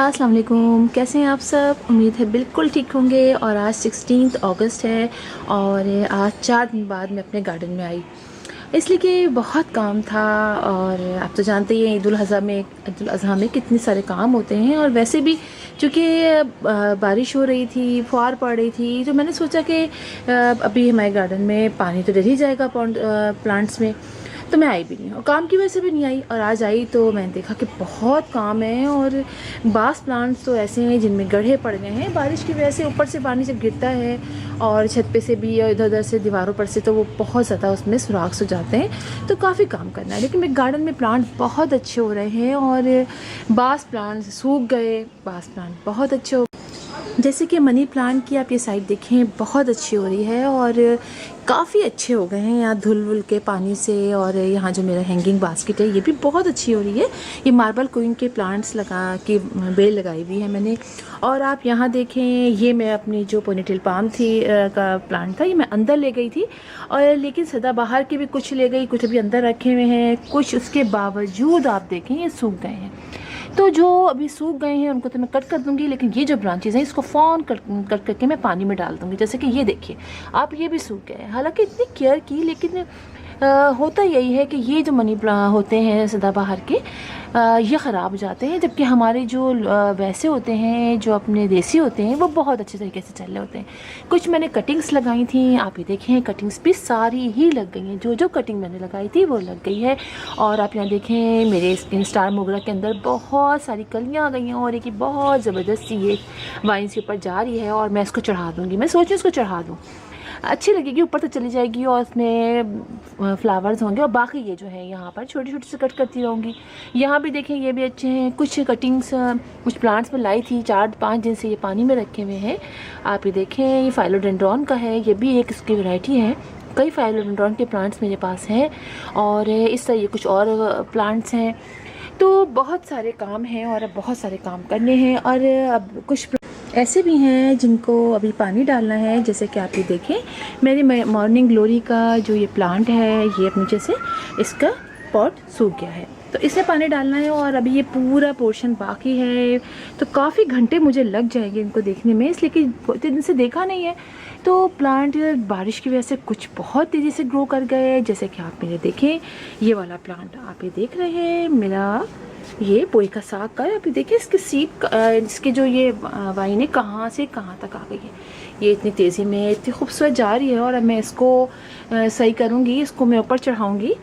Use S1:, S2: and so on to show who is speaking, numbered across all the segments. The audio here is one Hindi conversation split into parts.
S1: अस्सलाम वालेकुम, कैसे हैं आप सब। उम्मीद है बिल्कुल ठीक होंगे। और आज 16 अगस्त है और आज 4 दिन बाद मैं अपने गार्डन में आई, इसलिए कि बहुत काम था। और आप तो जानते ही हैं ईद उल अज़हा में कितने सारे काम होते हैं। और वैसे भी चूँकि बारिश हो रही थी, फुहार पड़ रही थी, तो मैंने सोचा कि अभी हमारे गार्डन में पानी तो डल ही जाएगा प्लांट्स में, तो मैं आई भी नहीं और काम की वजह से भी नहीं आई। और आज आई तो मैंने देखा कि बहुत काम है। और बास प्लांट्स तो ऐसे हैं जिनमें गड्ढे पड़ गए हैं बारिश की वजह से। ऊपर से पानी जब गिरता है और छत पे से भी और इधर उधर से दीवारों पर से, तो वो बहुत ज़्यादा उसमें सुराख हो जाते हैं, तो काफ़ी काम करना है। लेकिन मेरे गार्डन में प्लांट बहुत अच्छे हो रहे हैं और बास प्लांट्स सूख गए, बास प्लांट बहुत अच्छे हो, जैसे कि मनी प्लांट की आप ये साइड देखें बहुत अच्छी हो रही है और काफ़ी अच्छे हो गए हैं यहाँ धुल वुल के पानी से। और यहाँ जो मेरा हैंगिंग बास्केट है ये भी बहुत अच्छी हो रही है। ये मार्बल क्वीन के प्लांट्स लगा के बेल लगाई हुई है मैंने। और आप यहाँ देखें, ये मैं अपनी जो पोनीटेल पाम थी का प्लांट था, ये मैं अंदर ले गई थी। और लेकिन सदाबहार के भी कुछ ले गई, कुछ अभी अंदर रखे हुए हैं, कुछ उसके बावजूद आप देखें ये सूख गए हैं। तो जो अभी सूख गए हैं उनको तो मैं कट कर दूंगी, लेकिन ये जो ब्रांचेज हैं इसको कट करके मैं पानी में डाल दूंगी। जैसे कि ये देखिए आप, ये भी सूख गए हैं। हालांकि इतनी केयर की, लेकिन होता यही है कि ये जो मनी प्लांट होते हैं सदाबहार के, ये ख़राब हो जाते हैं। जबकि हमारे जो वैसे होते हैं, जो अपने देसी होते हैं, वो बहुत अच्छे तरीके से चल रहे होते हैं। कुछ मैंने कटिंग्स लगाई थी, आप ये देखें कटिंग्स भी सारी ही लग गई हैं। जो कटिंग मैंने लगाई थी वो लग गई है। और आप यहाँ देखें मेरे स्किन स्टार मोगरा के अंदर बहुत सारी कलियाँ आ गई हैं और एक बहुत ज़बरदस्ती ये वाइन से ऊपर जा रही है। और मैं इसको चढ़ा दूँगी, मैं सोच रही हूँ इसको चढ़ा दूँ, अच्छी लगेगी, ऊपर तक चली जाएगी और उसमें फ्लावर्स होंगे। और बाकी ये जो है यहाँ पर छोटी छोटी से कट करती रहूँगी। यहाँ भी देखें ये भी अच्छे हैं। कुछ कटिंग्स कुछ प्लांट्स में लाई थी 4-5 दिन से, ये पानी में रखे हुए हैं। आप ये देखें, ये फाइलोडेंड्रॉन का है, ये भी एक इसकी वैरायटी है। कई फाइलोडेंड्रॉन के प्लांट्स मेरे पास हैं और इस तरह ये कुछ और प्लांट्स हैं। तो बहुत सारे काम हैं और अब बहुत सारे काम करने हैं। और अब कुछ ऐसे भी हैं जिनको अभी पानी डालना है। जैसे कि आप ये देखें, मेरी मॉर्निंग ग्लोरी का जो ये प्लांट है, ये अब नीचे से इसका पॉट सूख गया है, तो इसे पानी डालना है। और अभी ये पूरा पोर्शन बाकी है, तो काफ़ी घंटे मुझे लग जाएंगे इनको देखने में, इसलिए कि इतने दिन से देखा नहीं है। तो प्लांट बारिश की वजह से कुछ बहुत तेज़ी से ग्रो कर गए। जैसे कि आप मेरे देखें, ये वाला प्लांट आप ये देख रहे हैं मेरा, ये पोई का साग का है। अभी देखिए इसके सीड, इसके जो ये वाइन है कहाँ से कहाँ तक आ गई है। ये इतनी तेज़ी में इतनी खूबसूरत जा रही है। और अब मैं इसको सही करूँगी, इसको मैं ऊपर चढ़ाऊँगी,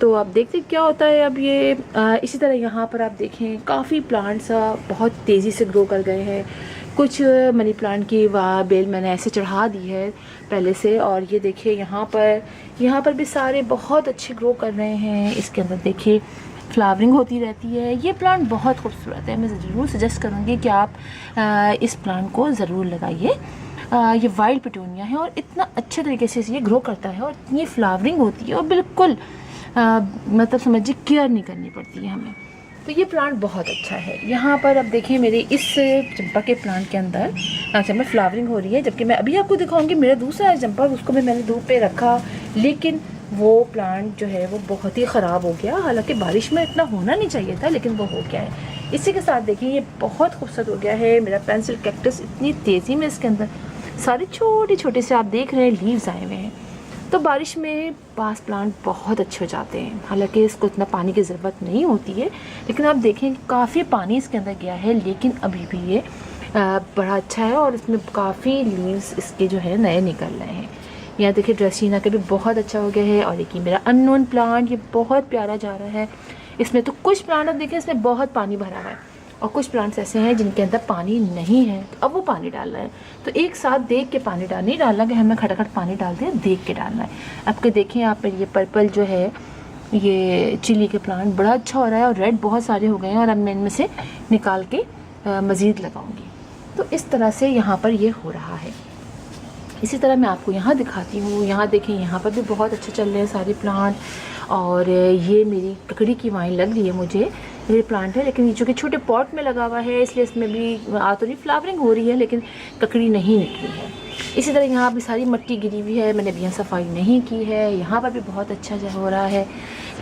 S1: तो आप देखते क्या होता है। अब ये इसी तरह यहाँ पर आप देखें काफ़ी प्लांट्स बहुत तेज़ी से ग्रो कर गए हैं। कुछ मनी प्लांट की बेल मैंने ऐसे चढ़ा दी है पहले से। और ये देखिए यहाँ पर भी सारे बहुत अच्छे ग्रो कर रहे हैं। इसके अंदर देखिए फ्लावरिंग होती रहती है। ये प्लांट बहुत खूबसूरत है, मैं ज़रूर सजेस्ट करूँगी कि आप इस प्लांट को ज़रूर लगाइए। ये वाइल्ड पिटूनिया है और इतना अच्छे तरीके से ये ग्रो करता है और इतनी फ्लावरिंग होती है और बिल्कुल मतलब समझिए केयर नहीं करनी पड़ती है हमें। तो ये प्लांट बहुत अच्छा है। यहाँ पर अब देखें मेरे इस चंपा के प्लांट के अंदर चंपा फ्लावरिंग हो रही है। जबकि मैं अभी आपको दिखाऊंगी मेरा दूसरा चंपा, उसको भी मैंने धूप पे रखा, लेकिन वो प्लांट जो है वो बहुत ही ख़राब हो गया। हालांकि बारिश में इतना होना नहीं चाहिए था, लेकिन वो हो गया है। इसी के साथ देखिए ये बहुत खूबसूरत हो गया है मेरा पेंसिल कैक्टस। इतनी तेज़ी में इसके अंदर सारे छोटे छोटे से आप देख रहे हैं लीव्स आए हुए हैं। तो बारिश में बास प्लांट बहुत अच्छे हो जाते हैं। हालांकि इसको इतना पानी की ज़रूरत नहीं होती है, लेकिन आप देखें काफ़ी पानी इसके अंदर गया है, लेकिन अभी भी ये बड़ा अच्छा है और इसमें काफ़ी लीव्स इसके जो है नए निकल रहे हैं। यहाँ देखिए ड्रेसिना का भी बहुत अच्छा हो गया है। और देखिए मेरा अननोन प्लांट, ये बहुत प्यारा जा रहा है। इसमें तो कुछ प्लांट अब देखिए इसमें बहुत पानी भरा हुआ है और कुछ प्लांट्स ऐसे हैं जिनके अंदर पानी नहीं है, तो अब वो पानी डाल रहा है। तो एक साथ देख के पानी नहीं डालना कि हमें खटाखट पानी डाल दें, देख के डालना है। आपके देखें आप ये पर्पल जो है, ये चिली के प्लांट बड़ा अच्छा हो रहा है और रेड बहुत सारे हो गए हैं। और अब मैं इनमें से निकाल के मज़ीद लगाऊंगी। तो इस तरह से यहाँ पर ये हो रहा है। इसी तरह मैं आपको यहाँ दिखाती हूँ। यहाँ देखें, यहाँ पर भी बहुत अच्छे चल रहे हैं सारे प्लांट। और ये मेरी ककड़ी की वाइन लग रही है मुझे, ये प्लांट है, लेकिन ये जो कि छोटे पॉट में लगा हुआ है, इसलिए इसमें भी आ तो नहीं फ्लावरिंग हो रही है, लेकिन ककड़ी नहीं निकली है। इसी तरह यहाँ भी सारी मिट्टी गिरी हुई है, मैंने अभी यहाँ सफाई नहीं की है। यहाँ पर भी बहुत अच्छा हो रहा है,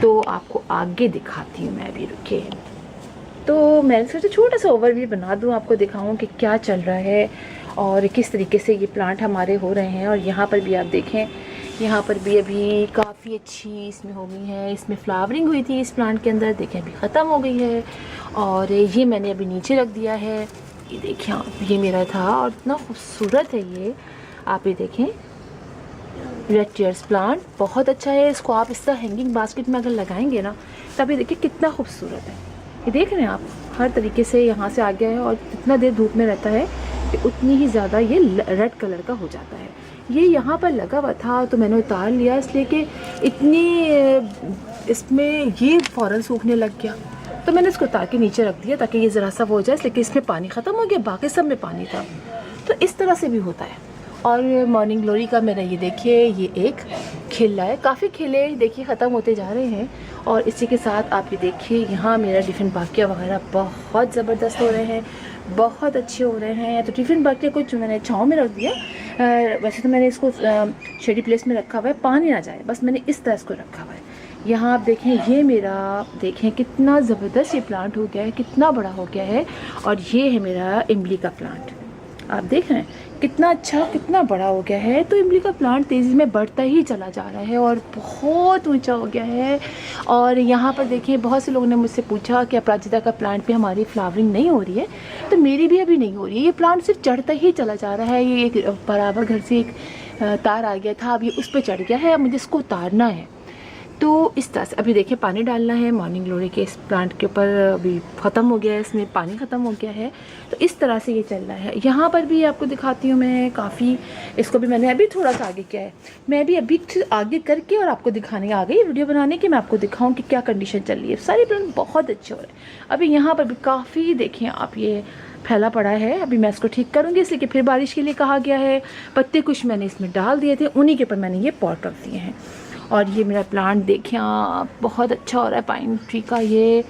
S1: तो आपको आगे दिखाती हूँ मैं भी, रुके। तो मैंने सोचा छोटा सा ओवरव्यू बना दूँ, आपको दिखाऊँ कि क्या चल रहा है और किस तरीके से ये प्लांट हमारे हो रहे हैं। और यहाँ पर भी आप देखें, यहाँ पर भी अभी काफ़ी अच्छी इसमें हो गई है, इसमें फ्लावरिंग हुई थी इस प्लांट के अंदर, देखें अभी ख़त्म हो गई है। और ये मैंने अभी नीचे रख दिया है, ये देखिए आप, ये मेरा था और इतना खूबसूरत है ये, आप ये देखें। रेड टीयर्स प्लांट बहुत अच्छा है, इसको आप इस तरह हैंगिंग बास्केट में अगर लगाएंगे ना, तभी देखिए कितना खूबसूरत है। ये देख रहे हैं आप, हर तरीके से यहाँ से आ गया है और जितना देर धूप में रहता है कि उतनी ही ज़्यादा ये रेड कलर का हो जाता है। ये यहाँ पर लगा हुआ था तो मैंने उतार लिया, इसलिए कि इतनी इसमें ये फ़ौरन सूखने लग गया, तो मैंने इसको उतार के नीचे रख दिया ताकि ये ज़रा सा हो जाए। लेकिन इसमें पानी ख़त्म हो गया, बाकी सब में पानी था, तो इस तरह से भी होता है। और मॉर्निंग ग्लोरी का मेरा ये देखिए, ये एक खिला है, काफ़ी खिले देखिए ख़त्म होते जा रहे हैं। और इसी के साथ आप ये देखिए, यहाँ मेरा टिफ़िन बाकिया वगैरह बहुत ज़बरदस्त हो रहे हैं, बहुत अच्छे हो रहे हैं। तो टिफ़िन बाकिया को मैंने छाँव में रख दिया, वैसे तो मैंने इसको शेडी प्लेस में रखा हुआ है, पानी ना जाए बस, मैंने इस तरह इसको रखा हुआ है। यहाँ आप देखें, ये मेरा देखें कितना ज़बरदस्त ये प्लांट हो गया है, कितना बड़ा हो गया है। और ये है मेरा इमली का प्लांट, आप देख रहे हैं कितना अच्छा, कितना बड़ा हो गया है। तो इमली का प्लांट तेज़ी में बढ़ता ही चला जा रहा है और बहुत ऊंचा हो गया है। और यहाँ पर देखिए, बहुत से लोगों ने मुझसे पूछा कि अपराजिता का प्लांट पे हमारी फ्लावरिंग नहीं हो रही है, तो मेरी भी अभी नहीं हो रही है। ये प्लांट सिर्फ चढ़ता ही चला जा रहा है। ये एक बराबर घर से एक तार आ गया था, अब ये उस पर चढ़ गया है, अब मुझे इसको उतारना है। तो इस तरह से अभी देखिए पानी डालना है मॉर्निंग ग्लोरी के इस प्लांट के ऊपर, अभी ख़त्म हो गया है, इसमें पानी ख़त्म हो गया है। तो इस तरह से ये चल रहा है। यहाँ पर भी आपको दिखाती हूँ मैं, काफ़ी इसको भी मैंने अभी थोड़ा सा आगे किया है, मैं भी अभी आगे करके और आपको दिखाने आ गई वीडियो बनाने की, मैं आपको दिखाऊँ कि क्या कंडीशन चल रही है। सारे प्लांट बहुत अच्छे हो रहे हैं। अभी यहाँ पर भी काफ़ी देखिए आप, ये फैला पड़ा है, अभी मैं इसको ठीक करूँगी, इसलिए कि फिर बारिश के लिए कहा गया है। पत्ते कुछ मैंने इसमें डाल दिए थे, उन्हीं के ऊपर मैंने ये पॉट रख दिए हैं। और ये मेरा प्लांट देखिए आप, बहुत अच्छा हो रहा है, पाइन ट्री का ये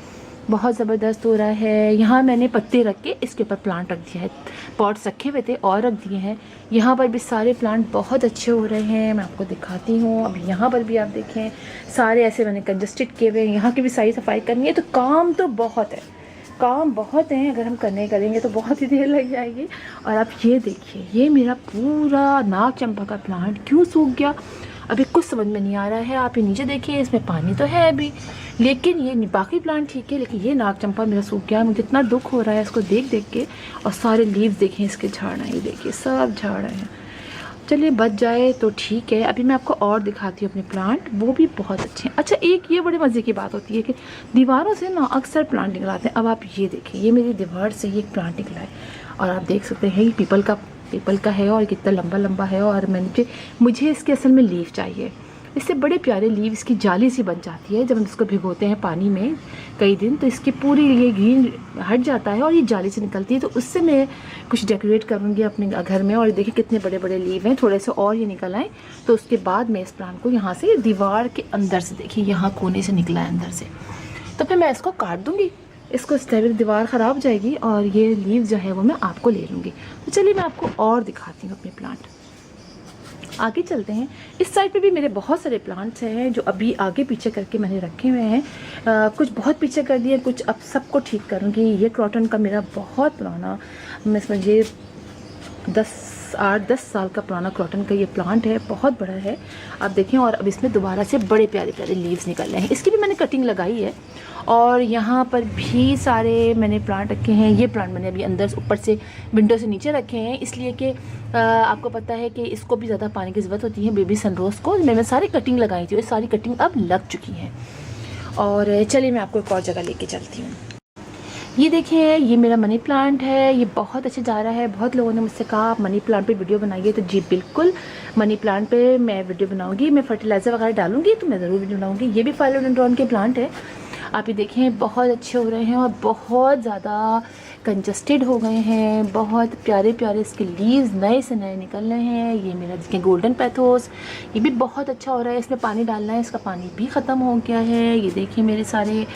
S1: बहुत ज़बरदस्त हो रहा है। यहाँ मैंने पत्ते रख के इसके ऊपर प्लांट रख दिया है, पॉट्स रखे हुए थे और रख दिए हैं। यहाँ पर भी सारे प्लांट बहुत अच्छे हो रहे हैं, मैं आपको दिखाती हूँ। अभी यहाँ पर भी आप देखें, सारे ऐसे मैंने कंजस्टेड किए हुए हैं। यहाँ की भी सारी सफाई करनी है, तो काम तो बहुत है, काम बहुत हैं, अगर हम करेंगे तो बहुत ही देर लग जाएगी। और आप ये देखिए, ये मेरा पूरा नाग चंपा का प्लांट क्यों सूख गया, अभी कुछ समझ में नहीं आ रहा है। आप ये नीचे देखिए, इसमें पानी तो है अभी, लेकिन ये बाकी प्लांट ठीक है, लेकिन ये नाग चंपा मेरा सूख गया। मुझे इतना दुख हो रहा है इसको देख देख के। और सारे लीव्स देखें इसके झड़ रहे हैं, ये देखिए सब झड़ रहे हैं। चलिए बच जाए तो ठीक है। अभी मैं आपको और दिखाती हूँ अपने प्लांट, वो भी बहुत अच्छे हैं। अच्छा, एक ये बड़े मज़े की बात होती है कि दीवारों से ना अक्सर प्लांट निकलाते हैं। अब आप ये देखिए, ये मेरी दीवार से ये प्लांट निकला है, और आप देख सकते हैं ये पीपल का है, और कितना लंबा लंबा है। और मुझे इसके असल में लीफ चाहिए, इससे बड़े प्यारे लीव, इसकी जाली सी बन जाती है जब हम इसको भिगोते हैं पानी में कई दिन, तो इसकी पूरी ये ग्रीन हट जाता है और ये जाली से निकलती है। तो उससे मैं कुछ डेकोरेट करूँगी अपने घर में। और देखिए कितने बड़े बड़े लीव हैं, थोड़े से और ये निकल आए, तो उसके बाद मैं इस प्लांट को यहाँ से दीवार के अंदर से, देखिए यहाँ कोने से निकला है अंदर से, तो फिर मैं इसको काट दूँगी, इसको इस तरह दीवार ख़राब हो जाएगी और ये लीव जो है वो मैं आपको ले लूँगी। तो चलिए मैं आपको और दिखाती हूँ अपने प्लांट। आगे चलते हैं। इस साइड पे भी मेरे बहुत सारे प्लांट्स हैं जो अभी आगे पीछे करके मैंने रखे हुए हैं। कुछ बहुत पीछे कर दिए, कुछ अब सबको ठीक करूँगी। ये क्रॉटन का मेरा बहुत पुराना, मैं समझिए 8-10 साल का पुराना क्रॉटन का ये प्लांट है, बहुत बड़ा है आप देखें। और अब इसमें दोबारा से बड़े प्यारे प्यारे लीव्स निकल रहे हैं, इसकी भी मैंने कटिंग लगाई है। और यहाँ पर भी सारे मैंने प्लांट रखे हैं। ये प्लांट मैंने अभी अंदर ऊपर से विंडो से नीचे रखे हैं, इसलिए कि आपको पता है कि इसको भी ज़्यादा पानी की ज़रूरत होती है, बेबी सनरोज़ को। मैंने सारी कटिंग लगाई थी, और सारी कटिंग अब लग चुकी है। और चलिए मैं आपको एक और जगह लेके चलती हूँ। ये देखिए, ये मेरा मनी प्लांट है, ये बहुत अच्छे जा रहा है। बहुत लोगों ने मुझसे कहा आप मनी प्लांट पे वीडियो बनाइए, तो जी बिल्कुल, मनी प्लांट पे मैं वीडियो बनाऊंगी। मैं फर्टिलाइज़र वगैरह डालूंगी तो मैं ज़रूर वीडियो बनाऊंगी। ये भी फाइलोडेंड्रॉन के प्लांट है, आप ये देखें बहुत अच्छे हो रहे हैं और बहुत ज़्यादा कंजस्टेड हो गए हैं। बहुत प्यारे प्यारे इसके लीव्स नए से नए निकल रहे हैं। ये मेरा देखिए गोल्डन पैथोस, ये भी बहुत अच्छा हो रहा है। इसमें पानी डालना है, इसका पानी भी ख़त्म हो गया है। ये देखिए मेरे सारे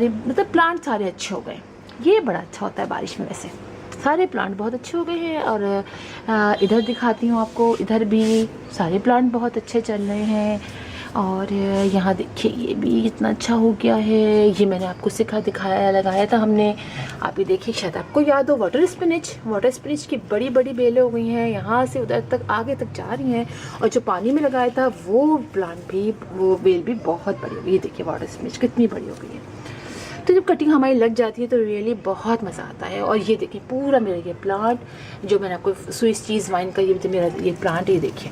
S1: मतलब प्लांट सारे अच्छे हो गए। ये बड़ा अच्छा होता है बारिश में, वैसे सारे प्लांट बहुत अच्छे हो गए हैं। और इधर दिखाती हूँ आपको, इधर भी सारे प्लांट बहुत अच्छे चल रहे हैं। और यहाँ देखिए ये भी इतना अच्छा हो गया है। ये मैंने आपको दिखाया लगाया था हमने। आप ये देखिए, शायद आपको याद हो, वाटर स्पिनिच की बड़ी बड़ी बेलें हो गई हैं, यहाँ से उधर तक आगे तक जा रही हैं। और जो पानी में लगाया था वो प्लांट भी, वो बेल भी बहुत बड़ी हो गई। ये देखिए वाटर स्पिनिच कितनी बड़ी हो गई है। तो जब कटिंग हमारी लग जाती है तो रियली बहुत मज़ा आता है। और ये देखिए पूरा मेरा ये प्लांट, जो मैंने आपको स्विस चीज़ वाइन का ये मेरा ये प्लांट, ये देखिए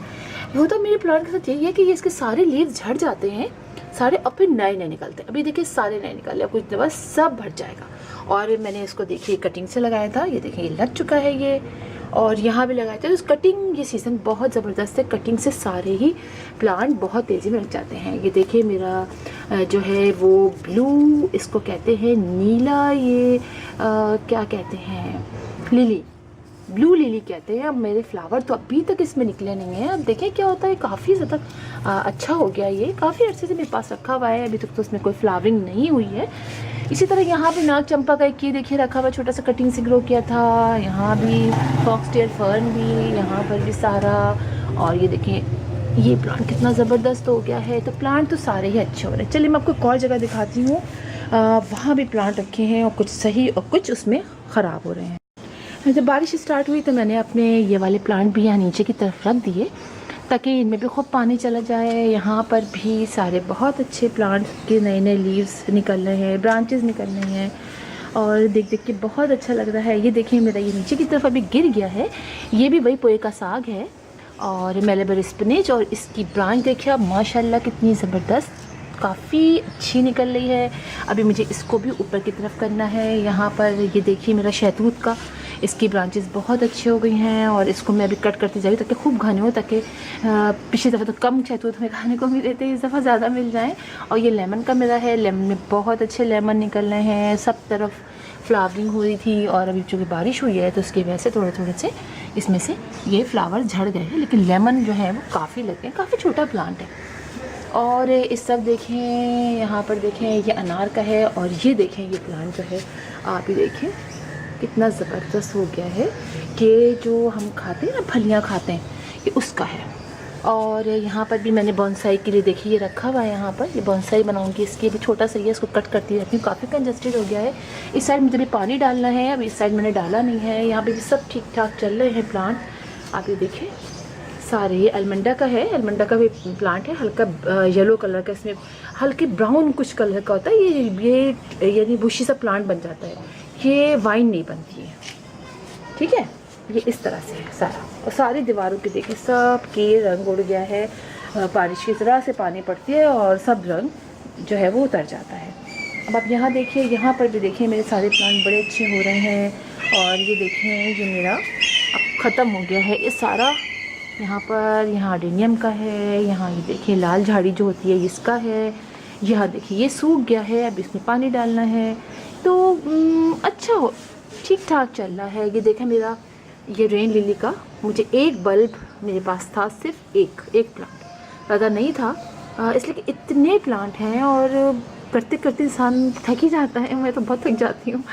S1: वो तो मेरे प्लांट के साथ यही है कि ये इसके सारे लीव्स झड़ जाते हैं सारे, और फिर नए नए निकलते हैं। अभी देखिए सारे नए निकले, कुछ दिन बाद सब भर जाएगा। और मैंने इसको देखिए कटिंग से लगाया था, ये देखिए ये लग चुका है ये। और यहाँ भी लगाया था। तो कटिंग ये सीज़न बहुत ज़बरदस्त है, कटिंग से सारे ही प्लांट बहुत तेज़ी में लग जाते हैं। ये देखिए मेरा जो है वो ब्लू, इसको कहते हैं नीला, ये क्या कहते हैं, लिली, ब्लू लिली कहते हैं। अब मेरे फ्लावर तो अभी तक इसमें निकले नहीं हैं। अब देखें क्या होता है, काफ़ी ज़्यादा अच्छा हो गया ये, काफ़ी अर्से से मेरे पास रखा हुआ है, अभी तक तो उसमें कोई फ्लावरिंग नहीं हुई है। इसी तरह यहाँ भी नाग चंपा का एक ये देखिए रखा हुआ, छोटा सा कटिंग से ग्रो किया था। यहाँ भी फॉक्सटेल फर्न भी, यहाँ पर भी सारा। और ये देखें ये प्लांट कितना ज़बरदस्त हो गया है। तो प्लांट तो सारे ही अच्छे हो रहे हैं। चलिए मैं आपको एक और जगह दिखाती हूँ, वहाँ भी प्लांट रखे हैं और कुछ सही और कुछ उसमें ख़राब हो रहे हैं। जब बारिश स्टार्ट हुई तो मैंने अपने ये वाले प्लांट भी यहाँ नीचे की तरफ रख दिए ताकि इनमें भी खूब पानी चला जाए। यहाँ पर भी सारे बहुत अच्छे प्लांट के नए नए लीव्स निकल रहे हैं, ब्रांचेस निकल रहे हैं, और देख देख के बहुत अच्छा लग रहा है। ये देखिए मेरा ये नीचे की तरफ अभी गिर गया है, ये भी वही पोए का साग है और मेलेबर स्पिनिच। और इसकी ब्रांच देखिए आप, माशाल्लाह कितनी ज़बरदस्त, काफ़ी अच्छी निकल रही है। अभी मुझे इसको भी ऊपर की तरफ करना है। यहाँ पर ये देखिए मेरा शहतूत का, इसकी ब्रांचेस बहुत अच्छी हो गई हैं और इसको मैं अभी कट करती जा रही हूँ ताकि खूब घने हो, ताकि पिछली दफ़ा तो कम शहतूत हमें खाने को मिल रहे थे, इस दफ़ा ज़्यादा मिल जाएँ। और ये लेमन का मेरा है, लेमन में बहुत अच्छे लेमन निकल रहे हैं, सब तरफ फ्लावरिंग हो रही थी। और अभी चूँकि बारिश हुई है तो उसकी वजह से थोड़े थोड़े से इसमें से ये फ्लावर झड़ गए हैं, लेकिन लेमन जो है वो काफ़ी लगे हैं। काफ़ी छोटा प्लांट है। और इस सब देखें, यहाँ पर देखें ये अनार का है। और ये देखें ये प्लांट जो है, आप ही देखें कितना ज़बरदस्त हो गया है कि जो हम खाते हैं ना, फलियाँ खाते हैं, ये उसका है। और यहाँ पर भी मैंने बॉन्साई के लिए देखिए ये रखा हुआ है। यहाँ पर ये बॉन्साई बनाऊंगी, इसकी भी छोटा सा ही है, इसको कट करती रहती हूँ, काफ़ी कंजस्टेड हो गया है। इस साइड मुझे भी पानी डालना है, अब इस साइड मैंने डाला नहीं है। यहाँ पे भी सब ठीक ठाक चल रहे हैं प्लांट। आप ये देखें सारे, ये अलमंडा का है, अलमंडा का भी प्लांट है, हल्का येलो कलर का, इसमें हल्के ब्राउन कुछ कलर का होता है। ये यानी बुशी सा प्लांट बन जाता है, ये वाइन नहीं बनती है, ठीक है। ये इस तरह से है सारा। और सारी दीवारों के देखें सब के रंग उड़ गया है, बारिश की तरह से पानी पड़ती है और सब रंग जो है वो उतर जाता है। अब आप यहाँ देखिए, यहाँ पर भी देखिए मेरे सारे प्लांट बड़े अच्छे हो रहे हैं। और ये देखें ये मेरा अब ख़त्म हो गया है ये सारा। यहाँ पर यहाँ अडेनियम का है, यहाँ ये देखिए लाल झाड़ी जो होती है इसका है। यहाँ देखिए ये सूख गया है, अब इसमें पानी डालना है। तो अच्छा हो, ठीक ठाक चल रहा है। ये देखें मेरा ये रेन लिली का, मुझे एक बल्ब मेरे पास था, सिर्फ एक प्लांट, ज़्यादा नहीं था, इसलिए कि इतने प्लांट हैं और करते करते इंसान थक ही जाता है। मैं तो बहुत थक जाती हूँ।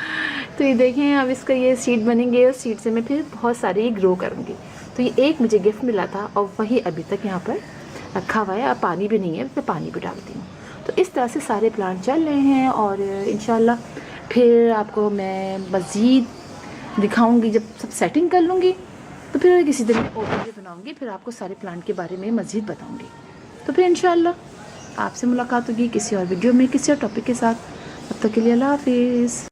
S1: तो ये देखें अब इसका ये सीड बनेंगे और सीड से मैं फिर बहुत सारे ये ग्रो करूँगी। तो ये एक मुझे गिफ्ट मिला था और वही अभी तक यहाँ पर रखा हुआ है। अब पानी भी नहीं है, मैं पानी भी डालती हूँ। तो इस तरह से सारे प्लांट चल रहे हैं और इंशाल्लाह फिर आपको मैं मज़ीद दिखाऊंगी जब सब सेटिंग कर लूँगी। तो फिर किसी दिन और वीडियो बनाऊँगी, फिर आपको सारे प्लांट के बारे में मज़ीद बताऊँगी। तो फिर इंशाल्लाह आपसे मुलाकात होगी किसी और वीडियो में, किसी और टॉपिक के साथ। तब तक के लिए अल्लाह हाफिज़।